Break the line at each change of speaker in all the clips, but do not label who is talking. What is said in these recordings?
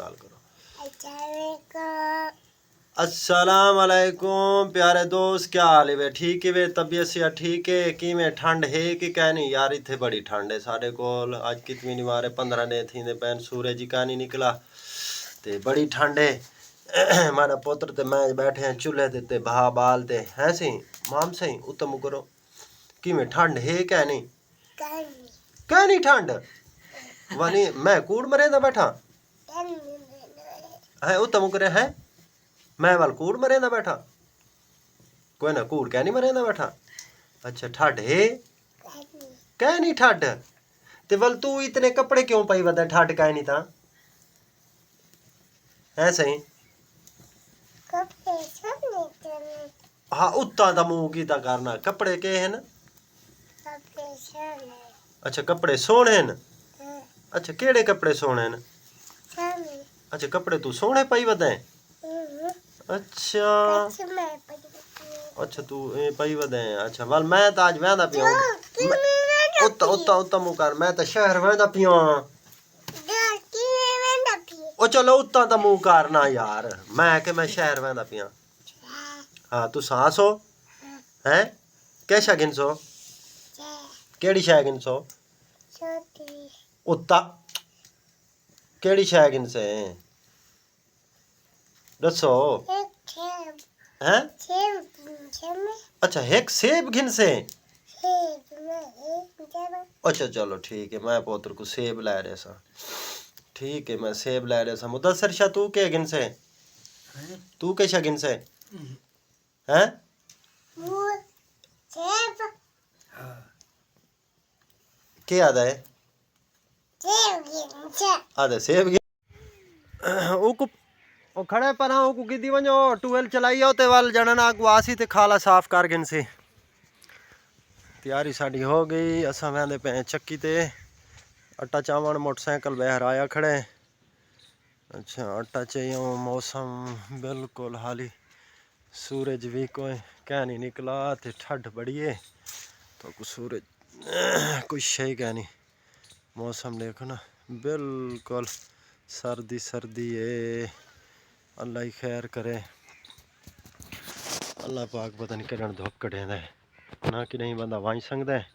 गाल करो। अस्सलाम वालेकुम प्यारे दोस्त, क्या हाल है वे? ठीक है वे? तबीयत से ठीक है कि में ठंड है कि क्या नहीं यार? इतने बड़ी ठंड है साढ़े कोल। आज कितनी नहीं मारे 15 ने थी ने पैन सूरज ही का नहीं निकला ते बड़ी ठंड है। हमारा पुत्र ते मैं बैठे हैं चूल्हे ते बहा बालते हैं सी माम सही उत्तम करो कि में ठंड है क्या नहीं? क्या नहीं ठंड वानी मैं कूड़ मरे ना बैठा है उत्तम करे है मैं वाल कूड़ मरे ना बैठा कोई ना कूड़ क्या नहीं मरे ना बैठा। अच्छा ठंड है क्या नहीं ठंड ते वल तू इतने कपड़े क्यों पाई बता ठंड का नहीं था है सही? हाँ उत्ता दा मुंह कीता करना कपड़े के हैं ना? अच्छा कपड़े सोने हैं। अच्छा केड़े कपड़े सोने हैं? अच्छा कपड़े तू सोने पाई बताए? अच्छा अच्छा तू ए पाई बताए। अच्छा वाल मैं तो आज वहदा पिया उत्ता उत्ता उत्ता मुंह कर मैं तो शहर वहदा पिया। ओ चलो उत्ता दा मुंह करना यार मैं के मैं शहर वहदा पिया। हाँ तू सांस हो हैं कैसा गिनसो केड़ी शय गिनसो उत्ता केड़ी शय गिनसे दसो हैं? अच्छा एक सेब गिनसे। अच्छा चलो ठीक है मैं पोत्र को सेब ला रहा सा। ठीक है मैं सेब ला रहा सा। मुदस्सर शाह तू के गिनसे तू कैसा गिनसे हैं? के आदा है आदा सेब गिन ओ खड़े पर ऊ गिदी वञो टूवेल चलाई ते वाल जणन आगू आसी ते खाला साफ कर गिन सी। तैयारी साड़ी हो गई असा वेंदे पे चक्की ते आटा चावण मोटरसाइकिल बहर आया खड़े। अच्छा आटा चाहिए मौसम बिल्कुल हाली सूरज भी कोई क्या नहीं निकला ते ठंड बड़ी है तो कुछ सूरज कुछ शे क्या नहीं। मौसम देखो ना बिल्कुल सर्दी सर्दी है। अल्लाह ही खैर करे अल्लाह पाक पता नहीं करण धुप कटेंदा है ना कि नहीं बंदा वाई सकता है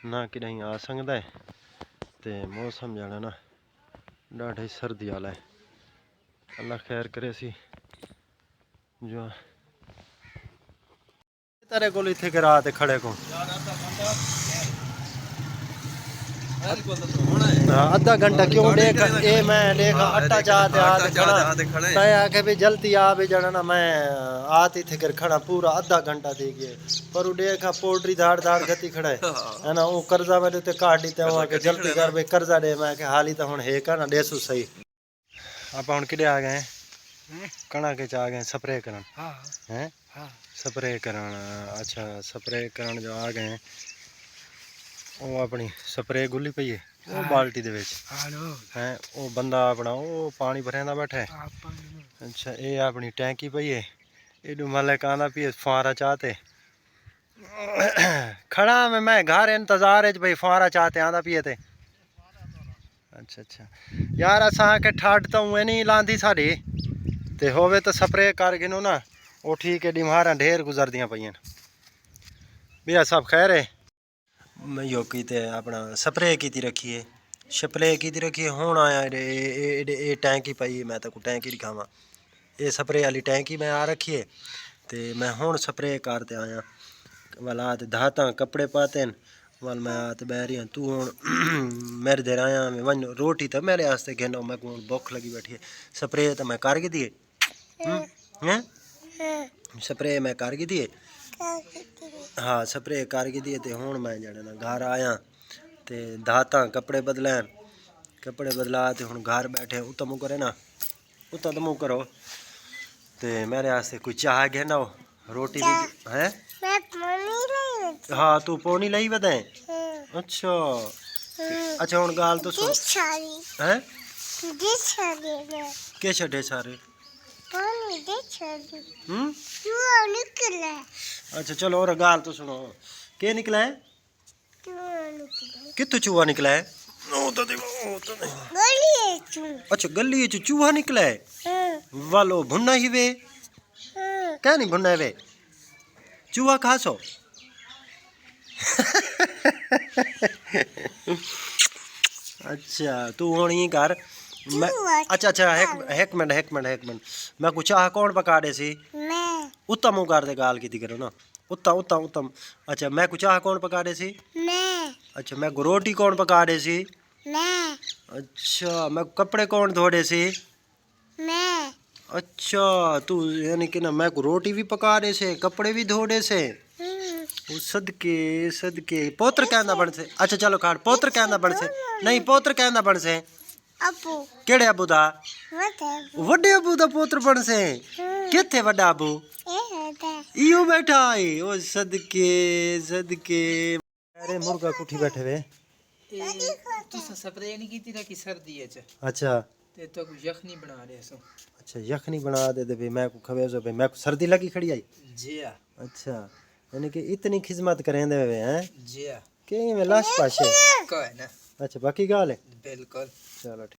ना कि नहीं आ सकता है ते मौसम जाना ना डाढ़ी सर्दी वाला है। अल्लाह खैर करे सी जो तेरे को इतने के रात खड़े को आधा घंटा क्यों देख ए मैं देख आटा चाहते आते खड़ा तय आके भी जल्दी आ भी जाना ना मैं आती थे कर खड़ा पूरा आधा घंटा दे गए पर वो देखा पोल्ट्री धाड़ धाड़ गति खड़ा है ना वो कर्जा में ते काट दी ते के जल्दी कर भाई कर्जा दे मैं के हाली तो हुन है का ना देसु सही। आप हुन किडे आ गए कणा के आ गए स्प्रे करन हैं स्प्रे करन। अच्छा स्प्रे करन जो आ गए वो अपनी स्प्रे गुली पई है वो बाल्टी दे विच हैं वो बंदा अपना वो पानी भरेंदा बैठा है। अच्छा ये अपनी टैंकी पई है एडू मलिक आंदा पी फुआरा चाहते खड़ा मैं घर इंतजार है भाई फुआरा चाहते आंदा पी ते। अच्छा अच्छा यार असा के ठंड तो उए नहीं लांदी साड़ी ते होवे तो स्प्रे कर गिनो ना वो ठीक है डिमारा ढेर गुजरदियां पईयां भैया सब खैर है। मैं यो की ते अपना स्प्रे की रखी है स्प्रे की रखी है हुन आया ए टैंकी पई मैं तो टैंकी दिखावा ये स्प्रे वाली टैंकी मैं आ रखी है ते मैं हुन स्प्रे करते आया वाल आते धाता कपड़े पाते हैं वाल मैं आते बह रही तू हुन मेरे देर आया मैं वन रोटी तो मेरे वास्ते घेनो मैं को भुख लगी बैठी है स्प्रे तो मैं कर गई दिए हैं स्प्रे मैं कर गई दिए हाँ स्प्रे कर गई दिए ते हुन मैं जाना ना घर आया ते धाता कपड़े बदलैन कपड़े बदला ते हुन घर बैठे उत्ता मुँह करे ना उत्ता तो मुँह करो ते मेरे वास्ते कोई चाह घेना रोटी भी है हाँ तू पौनी लाई बताए। अच्छा अच्छा हुन गाल तो सुन हैं के छड़े सारे अच्छा चलो और गाल तो सुनो के निकला है कितु चूहा निकला है अच्छा गली च चूहा निकला है वालो भुन्ना ही वे क्या नहीं भुन्ना वे चूहा खासो अच्छा तू हुण ही कर मैं अच्छा अच्छा एक मिनट मैं कुछ चाह कौन पका दे सी
मैं
उत्तम कर दे गाल की करो ना उत्तम अच्छा मैं कुछ चाह कौन पका दे सी
मैं
अच्छा मैं को रोटी कौन पका दे सी
मैं
अच्छा मैं कपड़े कौन धो दे सी
मैं
अच्छा तू यानी कि ना मैं को रोटी भी पका दे से कपड़े भी धो दे से वो सदके सदके पोत्र कहना बन से अच्छा चलो खाड़ पोत्र कहना बन से नहीं पोत्र कहना बन से
अबू
केड़े अबू दा
मतलब
वड्डे अबू दा पोत्र बन से किथे वड्डा अबू
ये होता
इयो बैठा है ओ सदके सदके अरे मुर्गा कुठी बैठे वे
तुसा स्प्रे नहीं की थी कि सर्दी है
अच्छा
ते तो यखनी बना रहे सो
अच्छा यखनी बना दे दे भाई मैं को खवे जो भाई मैं को सर्दी लगी खड़ी आई
जी हां
अच्छा यानी कि इतनी खिदमत करें दे वे हैं
जी हां
के में लाश पाशे
कोई ना
अच्छा बाकी गाल है
बिल्कुल
चलो ठीक।